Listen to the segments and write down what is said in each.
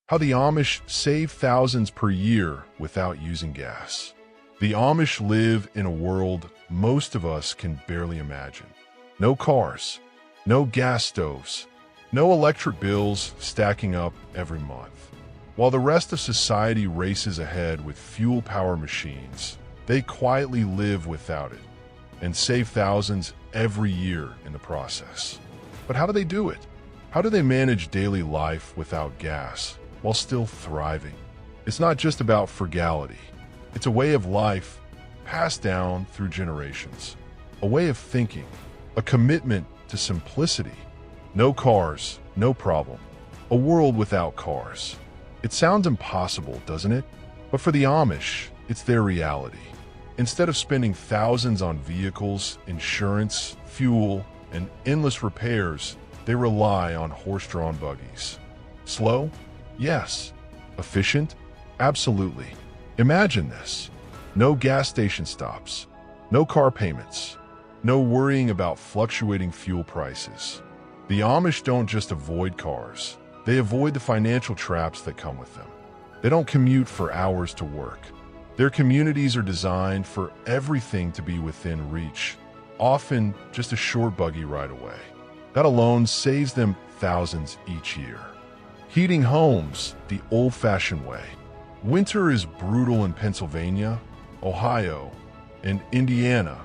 How the Amish save thousands per year without using gas. The Amish live in a world most of us can barely imagine. No cars, no gas stoves, no electric bills stacking up every month. While the rest of society races ahead with fuel-powered machines, they quietly live without it and save thousands every year in the process. But how do they do it? How do they manage daily life without gas while still thriving? It's not just about frugality. It's a way of life passed down through generations, a way of thinking, a commitment to simplicity. No cars, no problem. A world without cars. It sounds impossible, doesn't it? But for the Amish, it's their reality. Instead of spending thousands on vehicles, insurance, fuel, and endless repairs, they rely on horse-drawn buggies. Slow? Yes. Efficient? Absolutely. Imagine this. No gas station stops, no car payments, no worrying about fluctuating fuel prices. The Amish don't just avoid cars, they avoid the financial traps that come with them. They don't commute for hours to work. Their communities are designed for everything to be within reach, often just a short buggy ride away. That alone saves them thousands each year. Heating homes the old-fashioned way. Winter is brutal in Pennsylvania, Ohio, and Indiana,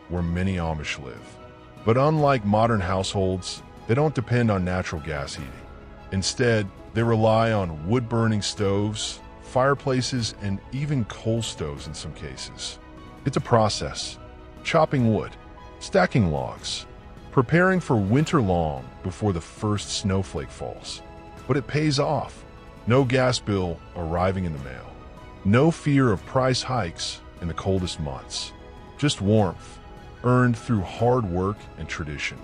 where many Amish live. But unlike modern households, they don't depend on natural gas heating. Instead, they rely on wood-burning stoves, fireplaces, and even coal stoves in some cases. It's a process. Chopping wood, stacking logs, preparing for winter long before the first snowflake falls. But it pays off. No gas bill arriving in the mail. No fear of price hikes in the coldest months. Just warmth, earned through hard work and tradition.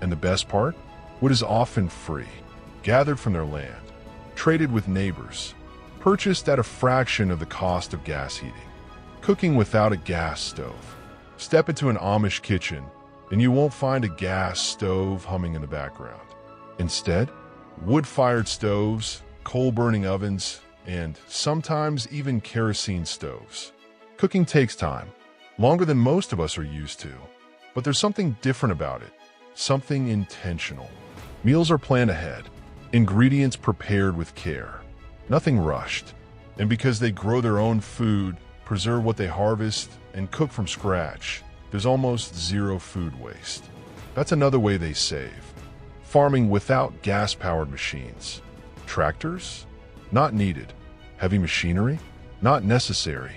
And the best part? Wood is often free, gathered from their land, traded with neighbors, purchased at a fraction of the cost of gas heating. Cooking without a gas stove. Step into an Amish kitchen, and you won't find a gas stove humming in the background. Instead, wood-fired stoves, coal-burning ovens, and sometimes even kerosene stoves. Cooking takes time, longer than most of us are used to, but there's something different about it, something intentional. Meals are planned ahead, ingredients prepared with care, nothing rushed. And because they grow their own food, preserve what they harvest, and cook from scratch, there's almost zero food waste. That's another way they save. Farming without gas-powered machines. Tractors? Not needed. Heavy machinery? Not necessary.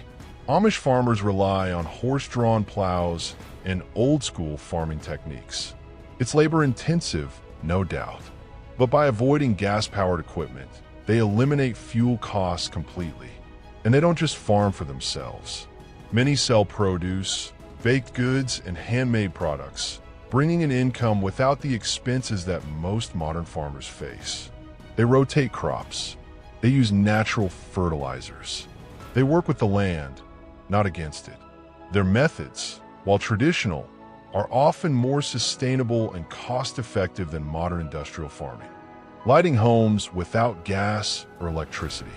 Amish farmers rely on horse-drawn plows and old-school farming techniques. It's labor-intensive, no doubt. But by avoiding gas-powered equipment, they eliminate fuel costs completely. And they don't just farm for themselves. Many sell produce, baked goods, and handmade products, bringing in income without the expenses that most modern farmers face. They rotate crops. They use natural fertilizers. They work with the land, not against it. Their methods, while traditional, are often more sustainable and cost-effective than modern industrial farming. Lighting homes without gas or electricity.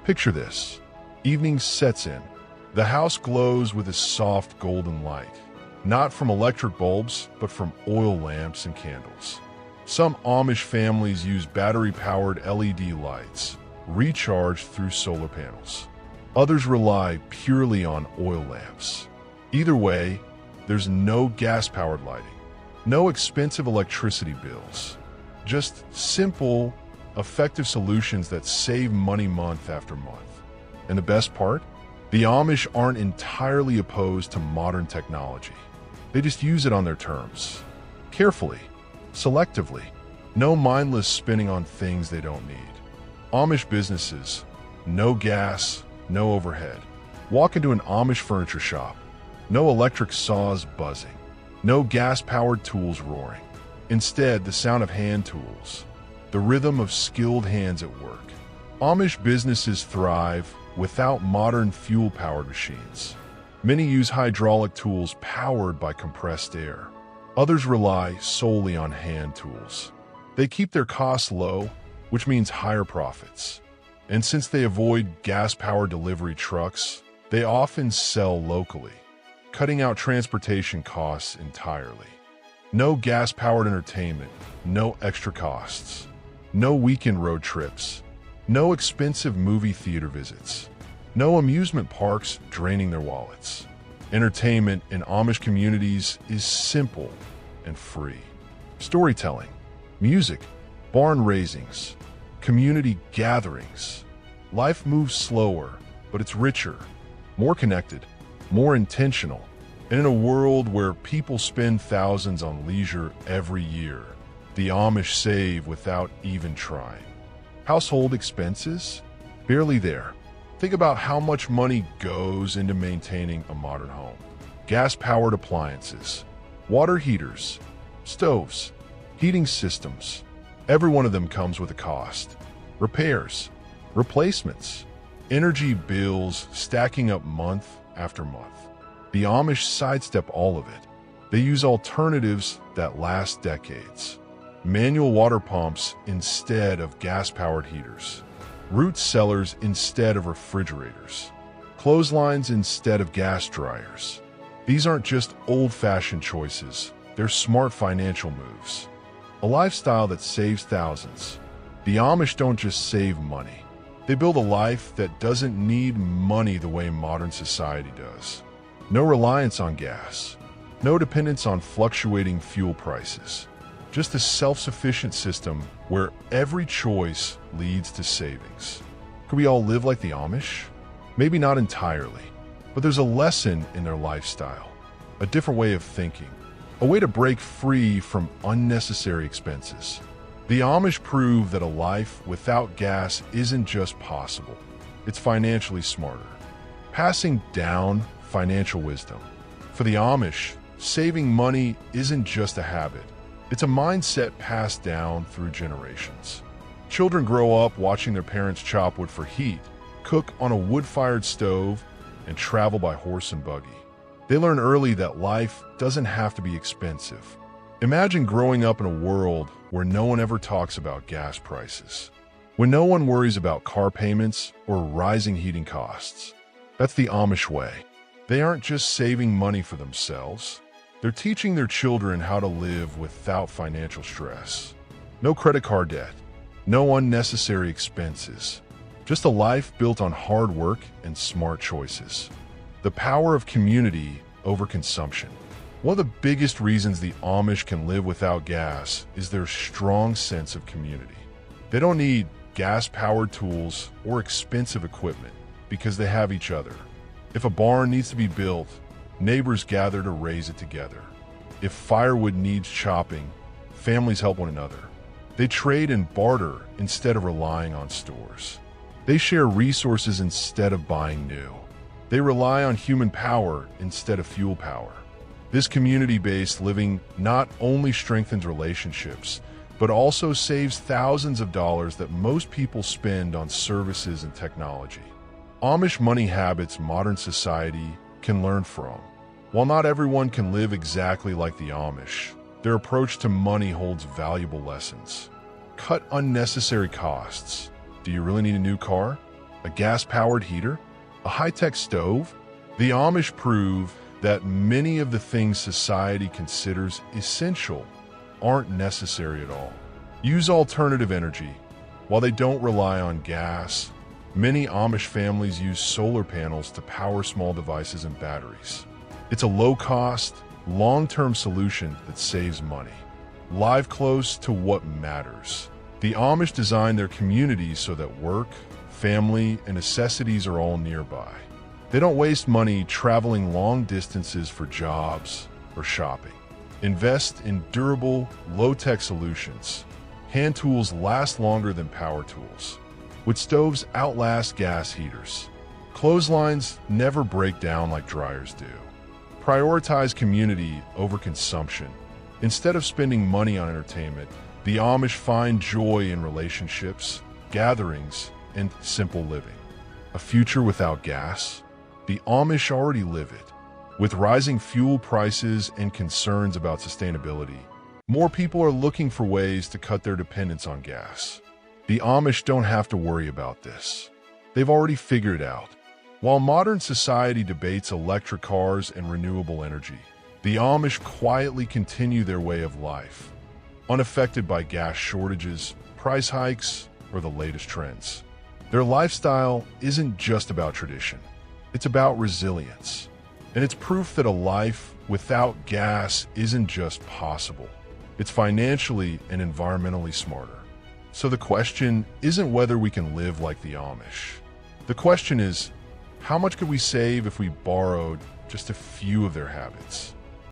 Picture this. Evening sets in. The house glows with a soft golden light, not from electric bulbs, but from oil lamps and candles. Some Amish families use battery-powered LED lights, recharged through solar panels. Others rely purely on oil lamps. Either way, there's no gas-powered lighting, no expensive electricity bills, just simple, effective solutions that save money month after month. And the best part? The Amish aren't entirely opposed to modern technology. They just use it on their terms. Carefully, selectively. No mindless spending on things they don't need. Amish businesses, no gas, no overhead. Walk into an Amish furniture shop. No electric saws buzzing. No gas-powered tools roaring. Instead, the sound of hand tools. The rhythm of skilled hands at work. Amish businesses thrive without modern fuel-powered machines. Many use hydraulic tools powered by compressed air. Others rely solely on hand tools. They keep their costs low, which means higher profits. And since they avoid gas-powered delivery trucks, they often sell locally, cutting out transportation costs entirely. No gas-powered entertainment, no extra costs, no weekend road trips, no expensive movie theater visits, no amusement parks draining their wallets. Entertainment in Amish communities is simple and free. Storytelling, music, barn raisings, community gatherings. Life moves slower, but it's richer, more connected, more intentional. And in a world where people spend thousands on leisure every year, the Amish save without even trying. Household expenses? Barely there. Think about how much money goes into maintaining a modern home. Gas-powered appliances, water heaters, stoves, heating systems. Every one of them comes with a cost. Repairs, replacements, energy bills stacking up month after month. The Amish sidestep all of it. They use alternatives that last decades. Manual water pumps instead of gas-powered heaters. Root cellars instead of refrigerators. Clotheslines instead of gas dryers. These aren't just old-fashioned choices. They're smart financial moves. A lifestyle that saves thousands. The Amish don't just save money. They build a life that doesn't need money the way modern society does. No reliance on gas. No dependence on fluctuating fuel prices. Just a self-sufficient system where every choice leads to savings. Could we all live like the Amish? Maybe not entirely, but there's a lesson in their lifestyle, a different way of thinking, a way to break free from unnecessary expenses. The Amish prove that a life without gas isn't just possible, it's financially smarter. Passing down financial wisdom. For the Amish, saving money isn't just a habit. It's a mindset passed down through generations. Children grow up watching their parents chop wood for heat, cook on a wood-fired stove, and travel by horse and buggy. They learn early that life doesn't have to be expensive. Imagine growing up in a world where no one ever talks about gas prices, when no one worries about car payments or rising heating costs. That's the Amish way. They aren't just saving money for themselves. They're teaching their children how to live without financial stress. No credit card debt, no unnecessary expenses, just a life built on hard work and smart choices. The power of community over consumption. One of the biggest reasons the Amish can live without gas is their strong sense of community. They don't need gas-powered tools or expensive equipment because they have each other. If a barn needs to be built, neighbors gather to raise it together. If firewood needs chopping, families help one another. They trade and barter instead of relying on stores. They share resources instead of buying new. They rely on human power instead of fuel power. This community-based living not only strengthens relationships, but also saves thousands of dollars that most people spend on services and technology. Amish money habits modern society can learn from. While not everyone can live exactly like the Amish, their approach to money holds valuable lessons. Cut unnecessary costs. Do you really need a new car? A gas-powered heater? A high-tech stove? The Amish prove that many of the things society considers essential aren't necessary at all. Use alternative energy. While they don't rely on gas, many Amish families use solar panels to power small devices and batteries. It's a low-cost, long-term solution that saves money. Live close to what matters. The Amish design their communities so that work, family, and necessities are all nearby. They don't waste money traveling long distances for jobs or shopping. Invest in durable, low-tech solutions. Hand tools last longer than power tools. Wood stoves outlast gas heaters. Clotheslines never break down like dryers do. Prioritize community over consumption. Instead of spending money on entertainment, the Amish find joy in relationships, gatherings, and simple living. A future without gas? The Amish already live it. With rising fuel prices and concerns about sustainability, more people are looking for ways to cut their dependence on gas. The Amish don't have to worry about this. They've already figured it out. While modern society debates electric cars and renewable energy, the Amish quietly continue their way of life, unaffected by gas shortages, price hikes, or the latest trends. Their lifestyle isn't just about tradition. It's about resilience. And it's proof that a life without gas isn't just possible. It's financially and environmentally smarter. So the question isn't whether we can live like the Amish. The question is, how much could we save if we borrowed just a few of their habits?